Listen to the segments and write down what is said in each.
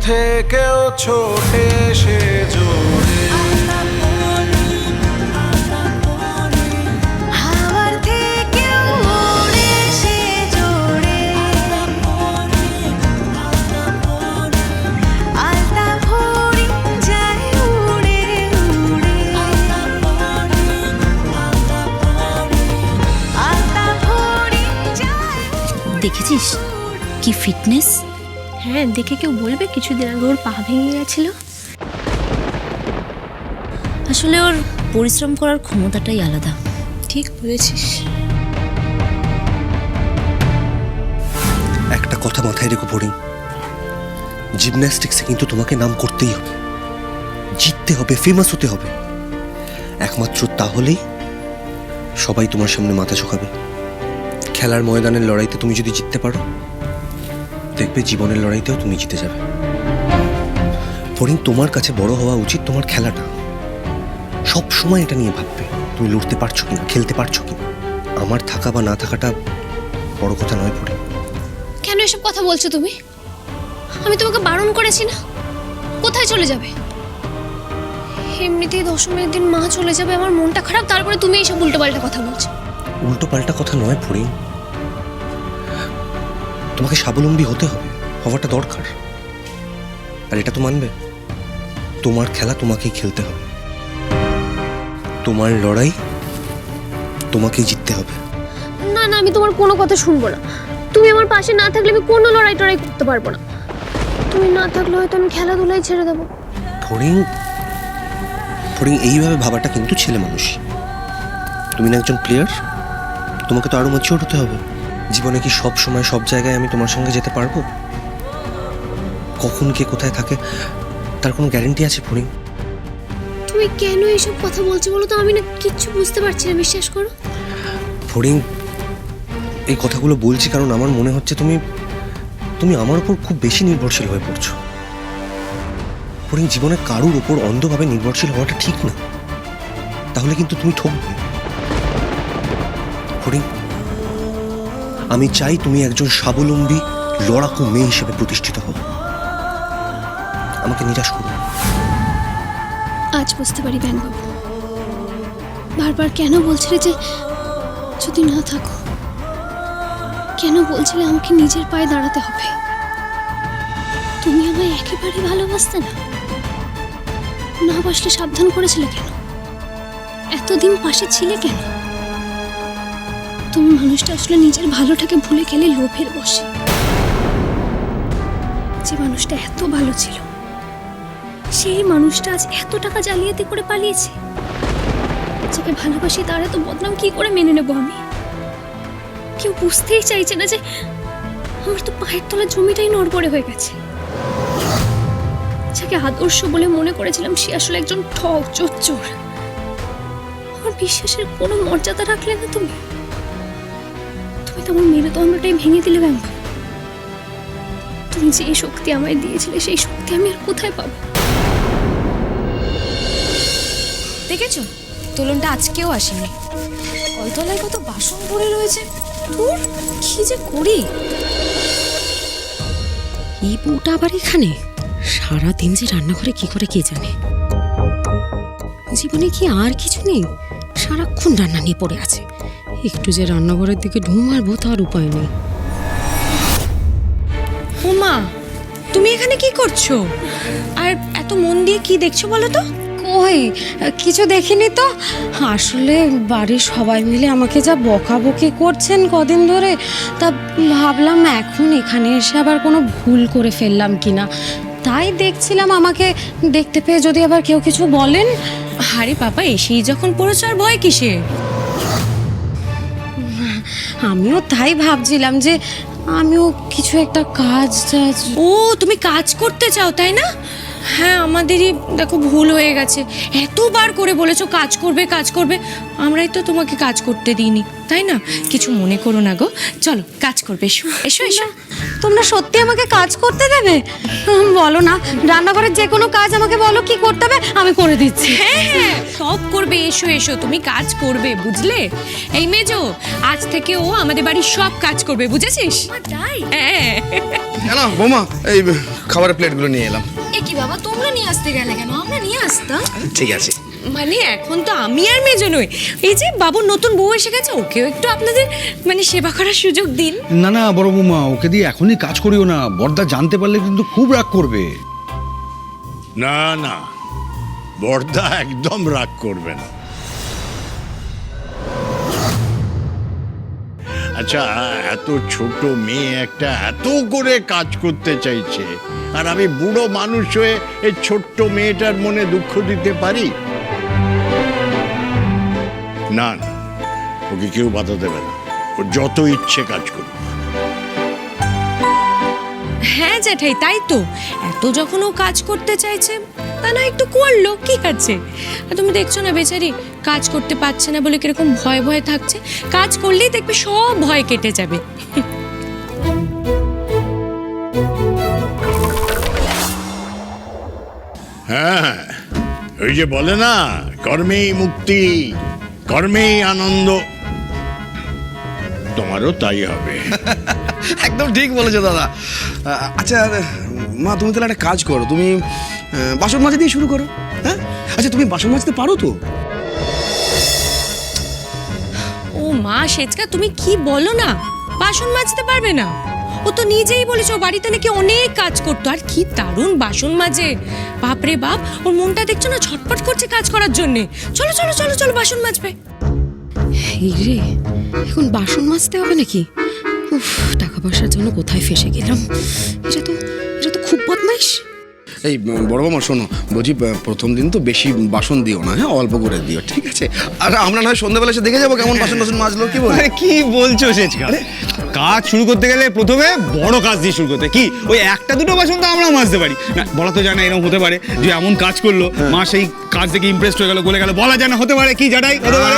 থেকেও ছোটে সে জোরে। হাওয়ার থেকেও ওড়ে সে জোরে, আলতা ফড়িং যায় উড়ে উড়ে, আলতা ফড়িং যায়। দেখেছিস কি ফিটনেস? হ্যাঁ, দেখে কেউ বলবে কিছুদিন আগে ওর পা ভেঙে গেছিল? আসলে ওর পরিশ্রম করার ক্ষমতাটাই আলাদা। ঠিক বলেছিস। একটা কথা মাথায় রেখো ফড়িং, জিমন্যাস্টিক্সে কিন্তু তোমাকে নাম করতেই হবে, জিততে হবে, ফেমাস হতে হবে। একমাত্র তাহলেই সবাই তোমার সামনে মাথা ঝোঁকাবে। খেলার ময়দানের লড়াইতে তুমি যদি জিততে পারো, দেখবে জীবনের লড়াইতেও তুমি জিতে যাবে। ফড়িং, তোমার কাছে বড় হওয়া উচিত তোমার খেলাটা। সব সময় এটা নিয়ে ভাববে তুমি লড়তে পারছো কিনা, খেলতে পারছো কিনা। আমার থাকা বা না থাকাটা বড় কথা নয় ফড়িং। কেন এসব কথা বলছো তুমি? আমি তোমাকে বারণ করেছি না? কোথায় চলে যাবে? এমনিতেই দশমীর দিন মা চলে যাবে, আমার মনটা খারাপ, তারপরে তুমি এইসব উল্টোপাল্টা কথা বলছো। উল্টো পাল্টা কথা নয় ফড়িং, তোমাকে স্বাবলম্বী হতে হবে, হওয়াটা দরকার। আর এটা তো মানবে, তোমার খেলা তোমাকেই খেলতে হবে, তোমার লড়াই তোমাকেই জিততে হবে। না না, আমি তোমার কোনো কথা শুনবো না। তুমি আমার পাশে না থাকলে আমি কোনো লড়াই টড়াই করতে পারবো না। তুমি না থাকলে হয়তো আমি খেলাধুলাই ছেড়ে দেবো। ফড়িং, ফড়িং, এইভাবে ভাবাটা কিন্তু ছেলে মানুষ। তুমি না একজন প্লেয়ার, তোমাকে তো আরো ম্যাচিওর হতে হবে। জীবনে কি সব সময় সব জায়গায় আমি তোমার সঙ্গে যেতে পারবো? কখন কে কোথায় থাকে তার কোনো গ্যারান্টি আছে ফড়িং? তুমি কেন এইসব কথা বলছো বলো তো? আমি না কিচ্ছু বুঝতে পারছি না, বিশ্বাস করো। ফড়িং, এই কথাগুলো বলছি কারণ আমার মনে হচ্ছে তুমি তুমি আমার উপর খুব বেশি নির্ভরশীল হয়ে পড়ছো। ফড়িং, জীবনে কারুর উপর অন্ধভাবে নির্ভরশীল হওয়াটা ঠিক না, তাহলে কিন্তু তুমি ঠকবে। ফড়িং, আমি চাই তুমি একজন স্বাবলম্বী লড়াকু মেয়ে হিসেবে প্রতিষ্ঠিত হও। আমাকে নিরাশ করো না। আজ বুঝতে পারি ব্যাংকবাবু, বারবার কেন বলছিলে যে যদি না থাকো, কেন বলছিলে আমাকে নিজের পায়ে দাঁড়াতে হবে। তুমি আমায় একেবারে ভালোবাসতে না, না বাসলে সাবধান করেছিলে কেন? এতদিন পাশে ছিলে কেন? তুমি মানুষটা আসলে নিজের ভালোটাকে ভুলে গেলে লোভের বশে। যে মানুষটা এত ভালো ছিল, সেই মানুষটা আজ এত টাকা জালিয়াতি করে পালিয়েছে। যাকে ভালোবাসি তার এত বদনাম কি করে মেনে নেব আমি? কেউ বুঝতেই চাইছে না যে আমার তো পায়ের তলা জমিটাই নড়বড়ে হয়ে গেছে। যাকে আদর্শ বলে মনে করেছিলাম, সে আসলে একজন ঠক চোর। আমার বিশ্বাসের কোনো মর্যাদা রাখলে না তুমি। তুমি তো আমার মেরুদণ্ডটাই ভেঙে দিলে ব্যাংক। তুমি যে শক্তি আমায় দিয়েছিলে, সেই শক্তি আমি আর কোথায় পাবো? দেখেছো, দোলনটা আজকেও আসেনি। কলতলায় কত বাসন পড়ে রয়েছে। ধুর, কি যে করি। এই বউটা আবার এখানে সারাদিন যে রান্নাঘরে কি করে কে জানে। জীবনে কি আর কিছু নেই? সারাক্ষণ রান্না নিয়ে পড়ে আছে। একটু যে রান্নাঘরের দিকে ঢুঁ মারবো তার উপায় নেই। ও মা, তুমি এখানে কি করছো? আর এত মন দিয়ে কি দেখছো বলো তো? কই কিছু দেখিনি তো। আসলে বাড়ির সবাই মিলে আমাকে যা বকাবকি করছেন কদিন ধরে, তা ভাবলাম এখন এখানে এসে আবার কোনো ভুল করে ফেললাম কিনা, তাই দেখছিলাম আমাকে দেখতে পেয়ে যদি আবার কেউ কিছু বলেন। আরে বাবা, এসেই যখন পড়েছো আর ভয় কিসে? আমিও তাই ভাবছিলাম যে আমিও কিছু একটা কাজ। ও, তুমি কাজ করতে চাও তাই না? হ্যাঁ আমাদেরই দেখো ভুল হয়ে গেছে, এতবার করে বলেছো কাজ করবে কাজ করবে, আমরাই তো তোমাকে কাজ করতে দিইনি, তাই না? কিছু মনে করো না গো, চলো কাজ করবে, এসো এসো এসো। তোমরা সত্যি আমাকে কাজ করতে দেবে? বলো না, রান্নাঘরের যে কোনো কাজ আমাকে বলো কি করতে হবে, আমি করে দিচ্ছি। হ্যাঁ হ্যাঁ সব করবে, এসো এসো, তুমি কাজ করবে বুঝলে? এই মেজো, আজ থেকে ও আমাদের বাড়ির সব কাজ করবে, বুঝেছিস? তাই? হ্যাঁ। না বৌমা, এই খাবারের প্লেটগুলো নিয়ে এলাম। এ কি বাবা, তোমরা নিয়ে আসতে গেলে কেন? আমরা নিয়ে আসতাম। ঠিক আছে। মানে এখন তো আমি আর মেজো নই, এই যে বাবুর নতুন বউ এসে গেছে, ওকেও একটু আপনাদের মানে সেবা করার সুযোগ দিন। না না বড় বৌমা, ওকে দিয়ে এখনই কাজ করিও না, বড়দা জানতে পারলে কিন্তু খুব রাগ করবে। না না, বড়দা একদম রাগ করবে না। আচ্ছা, এত ছোট মেয়ে একটা এত করে কাজ করতে চাইছে, আর আমি বুড়ো মানুষ হয়ে এই ছোট্ট মেয়েটার মনে দুঃখ দিতে পারি? না না, ওকে কেউ বাধা দেবে না, ও যত ইচ্ছে কাজ করবে। হ্যাঁ জ্যাঠাই, তাই তো, এত যখন ও কাজ করতে চাইছে তা না একটু করলো, কি আছে? আর তুমি দেখছো না বেচারি কাজ করতে পারছে না বলে কিরকম ভয়ে ভয়ে থাকছে, কাজ করলেই দেখবে সব ভয় কেটে যাবে। হ্যাঁ, ওই যে বলে না, কর্মেই মুক্তি, কর্মেই আনন্দ, তোমারও তাই হবে। একদম ঠিক বলেছো দাদা। আচ্ছা মা, তুমি তাহলে একটা কাজ করো, তুমি বাসন মাজা দিয়ে শুরু করো। হ্যাঁ, আচ্ছা তুমি বাসন মাজতে পারো তো? ও মা সেচকা, তুমি কি বলো না, বাসন মাজতে পারবে না? ও তো নিজেই বলেছে ও বাড়িতে নাকি অনেক কাজ করতো, আর কি দারুণ বাসন মাজে, বাপরে বাপ, ওর মনটা দেখছো না ছটফট করছে কাজ করার জন্য। চলো চলো চলো চলো বাসন মাজবে। এই রে, এখন বাসন মাজতে হবে নাকি? উফ, টাকা পয়সার জন্য কোথায় ফেসে গেলাম। এটা তো খুব বদমাইশ। এই বড় মামা শোনো, বলছি প্রথম দিন তো বেশি বাসন দিও না, হ্যাঁ অল্প করে দিও, ঠিক আছে? আর আমরা নয় সন্ধ্যাবেলা এসে দেখে যাবো কেমন বাসন টাসন মাজলো, কি বলে? আরে কি বলছো সেচকা, কাজ শুরু করতে গেলে প্রথমে বড় কাজ দিয়ে শুরু করতে, কি ওই একটা দুটো বাসন তো আমরা মাজতে পারি না, বলা তো যায় না এরকম হতে পারে যে এমন কাজ করলো মা সেই কাজ দেখে ইমপ্রেসড হয়ে গেল, গলে গেল, বলা যায় না, হতে পারে, কি জানাই হতে পারে।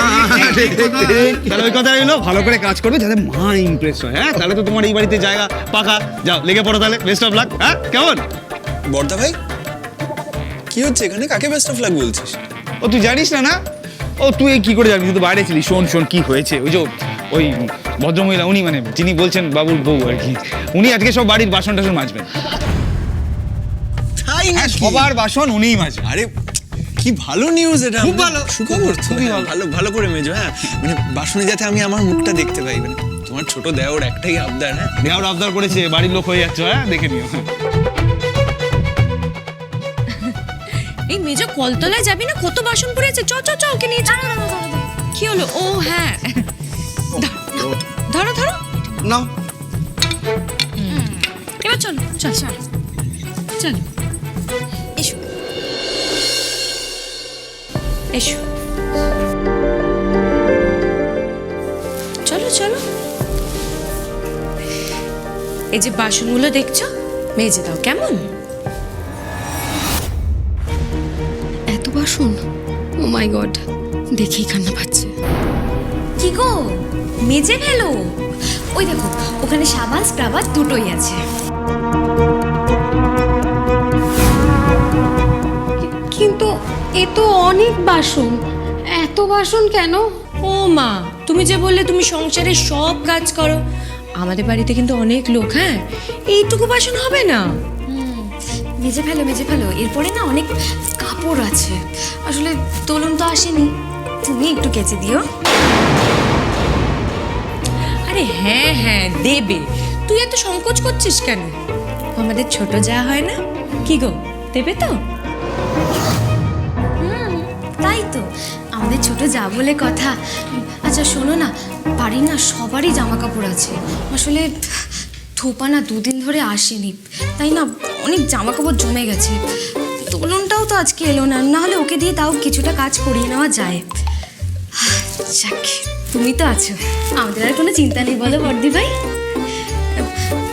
তাহলে ওই কথা হলো, ভালো করে কাজ করবে যাতে মা ইমপ্রেস হয়। হ্যাঁ, তাহলে তো তোমার এই বাড়িতে জায়গা পাকা, যাও লেগে পড়ো তাহলে, বেস্ট অফ লাক। হ্যাঁ কেমন? বর্দা ভাই, কি হচ্ছে এখানে? কাকে বেস্ট অফ লাক বলছিস? ও তুই জানিস না? না ও তুই কি করে জানবি, তুই তো বাইরে ছিলি। শোন শোন কি হয়েছে, ওই যে ওই ভদ্রমহিলা, উনি মানে যিনি বলছেন বাবুর বউ আর কি, উনি আজকে সব বাড়ির বাসন টাসন মাজবেন। তাই হ্যাঁ, নাকি? সবার বাসন উনিই মাজবেন। আরে কি ভালো নিউজ এটা, খুব ভালো, সুখবর, খুবই ভালো। ভালো ভালো করে মেজো। হ্যাঁ, মানে বাসনে যাতে আমি আমার মুখটা দেখতে পাই, মানে তোমার ছোট দেওর একটাই আবদার। হ্যাঁ, দেওয়ার আবদার করেছে, বাড়ির লোক হয়ে যাচ্ছে। হ্যাঁ, দেখে নিও। এই মেজো কলতলায় যাবি না, কত বাসন পড়েছে, চ চ চ ওকে নিয়ে চল। কি হলো? ও হ্যাঁ, ধরো ধরো, না এবার চল চল চল চল, এসো এসো, চলো চলো। এই যে বাসনগুলো দেখছো, মেজে দাও, কেমন? এত বাসন, ও মাই গড, দেখেই কান্না পাচ্ছে। কি গো, মেজে ফেলো। ওই দেখো, ওখানে সাবান স্ক্রাবার দুটোই আছে। কিন্তু এ তো অনেক বাসন, এত বাসন কেন? ও মা, তুমি যে বললে তুমি সংসারের সব কাজ করো, আমাদের বাড়িতে কিন্তু অনেক লোক, হ্যাঁ এইটুকু বাসন হবে না। মেজে ফেলো মেজে ফেলো, এরপরে না অনেক কাপড় আছে, আসলে তোলন তো আসেনি, তুমি একটু কেচে দিও। আরে হ্যাঁ হ্যাঁ দেবে, তুই এত সংকোচ করছিস কেন? আমাদের ছোট যা হয় না, কি গো দেবে তো? তাই তো, আমাদের ছোট যা বলে কথা। আচ্ছা শোনো না, বাড়ির না সবারই জামা কাপড় আছে, আসলে থোপা না দুদিন ধরে আসেনি, তাই না অনেক জামা কাপড় জমে গেছে। তোলনটাও তো আজকে এলো না, নাহলে ওকে দিয়ে তাও কিছুটা কাজ করিয়ে নেওয়া যায়। যাক, তুমি তো আছো, আমাদের আর কোনো চিন্তা নেই, বলো বর্দি ভাই।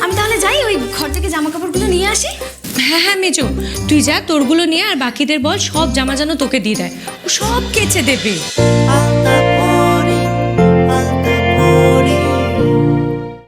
আমি তাহলে যাই, ওই ঘর থেকে জামা কাপড়গুলো নিয়ে আসি। হ্যাঁ হ্যাঁ মেজো, তুই যা তোরগুলো নিয়ে আর বাকিদের বল সব জামা যেন তোকে দিয়ে দেয়, ও সব কেচে দেবে।